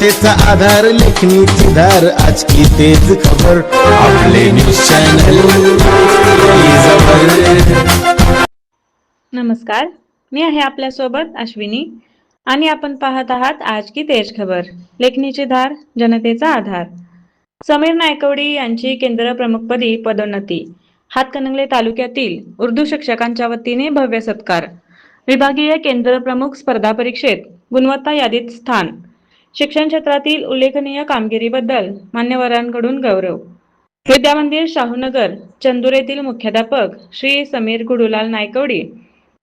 जनतेचा आधार, लेखणीची धार, आज की तेच खबर, आपले न्यूज चॅनल नमस्कार, मी आहे आपल्यासोबत अश्विनी आणि आपण पाहत आहात आज की तेज खबर, लेखणीची धार, जनतेचा आधार. समीर नायकवडी यांची केंद्र प्रमुखपदी पदोन्नती. हातकणंगले तालुक्यातील उर्दू शिक्षकांच्या वतीने भव्य सत्कार. विभागीय केंद्र प्रमुख स्पर्धा परीक्षेत गुणवत्ता यादीत स्थान. शिक्षण क्षेत्रातील उल्लेखनीय कामगिरीबद्दल मान्यवरांकडून गौरव. विद्यामंदिर शाहूनगर चंदूर येथील मुख्याध्यापक श्री समीर गुडूलाल नायकवडी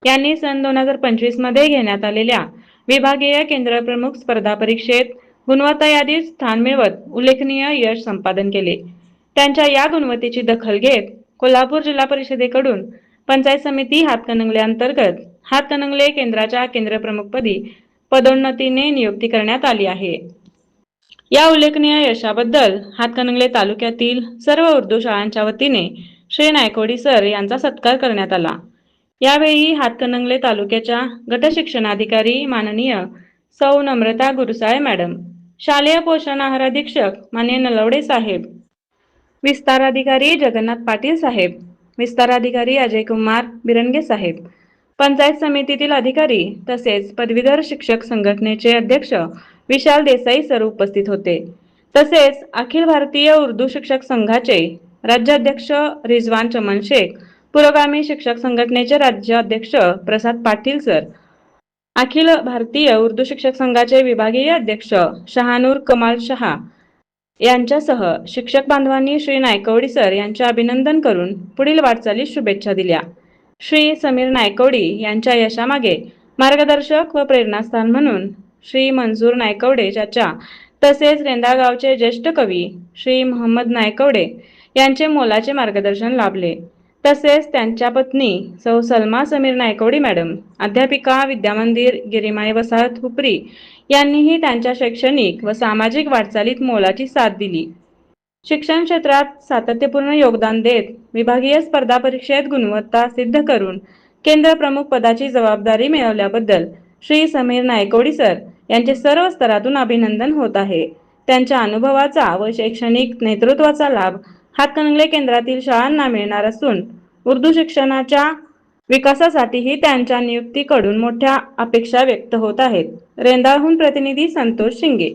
यांनी सन 2025 मध्ये घेण्यात आलेल्या विभागीय केंद्र प्रमुख स्पर्धा परीक्षेत गुणवत्ता यादीत स्थान मिळवत उल्लेखनीय यश संपादन केले. त्यांच्या या गुणवत्तेची दखल घेत कोल्हापूर जिल्हा परिषदेकडून पंचायत समिती हातकणंगले अंतर्गत हातकणंगले केंद्राच्या केंद्रप्रमुखपदी पदोन्नतीने नियुक्ती करण्यात आली आहे. या उल्लेखनीय यशाबद्दल हातकणंगले तालुक्यातील सर्व उर्दू शाळांच्या वतीने श्री नायकवडी सर यांचा सत्कार करण्यात आला. यावेळी हातकणंगले तालुक्याच्या गट शिक्षणाधिकारी माननीय सौ नम्रता गुरुसाळे मॅडम, शालेय पोषण आहार अधीक्षक माननीय नलवडे साहेब, विस्ताराधिकारी जगन्नाथ पाटील साहेब, विस्ताराधिकारी अजय कुमार बिरंगे साहेब, पंचायत समितीतील अधिकारी तसेच पदवीधर शिक्षक संघटनेचे अध्यक्ष विशाल देसाई सर उपस्थित होते. तसेच अखिल भारतीय उर्दू शिक्षक संघाचे राज्याध्यक्ष रिजवान चमन शेख, पुरोगामी शिक्षक संघटनेचे राज्याध्यक्ष प्रसाद पाटील सर, अखिल भारतीय उर्दू शिक्षक संघाचे विभागीय अध्यक्ष शहानूर कमाल शहा यांच्यासह शिक्षक बांधवांनी श्री नायकवडी सर यांचे अभिनंदन करून पुढील वाटचालीस शुभेच्छा दिल्या. श्री समीर नायकवडी यांच्या यशामागे मार्गदर्शक व प्रेरणास्थान म्हणून श्री मंजूर नायकवडे चाचा तसेच रेंदाळ गावचे ज्येष्ठ कवी श्री मोहम्मद नायकवडे यांचे मोलाचे मार्गदर्शन लाभले. तसेच त्यांच्या पत्नी सौ सलमा समीर नायकवडी मॅडम, अध्यापिका विद्यामंदिर गिरिमाई वसाहत हुपरी यांनीही त्यांच्या शैक्षणिक व सामाजिक वाटचालीत मोलाची साथ दिली. शिक्षण क्षेत्रात सातत्यपूर्ण योगदान देत विभागीय स्पर्धा परीक्षेत गुणवत्ता सिद्ध करून केंद्र प्रमुख पदाची जबाबदारी मिळवल्याबद्दल श्री समीर नायकवडी सर यांचे सर्व स्तरातून अभिनंदन होत आहे. त्यांच्या अनुभवाचा व शैक्षणिक नेतृत्वाचा लाभ हातकणंगले केंद्रातील शाळांना मिळणार असून उर्दू शिक्षणाच्या विकासासाठीही त्यांच्या नियुक्तीकडून मोठ्या अपेक्षा व्यक्त होत आहेत. रेंदाळहून प्रतिनिधी संतोष शिंगे.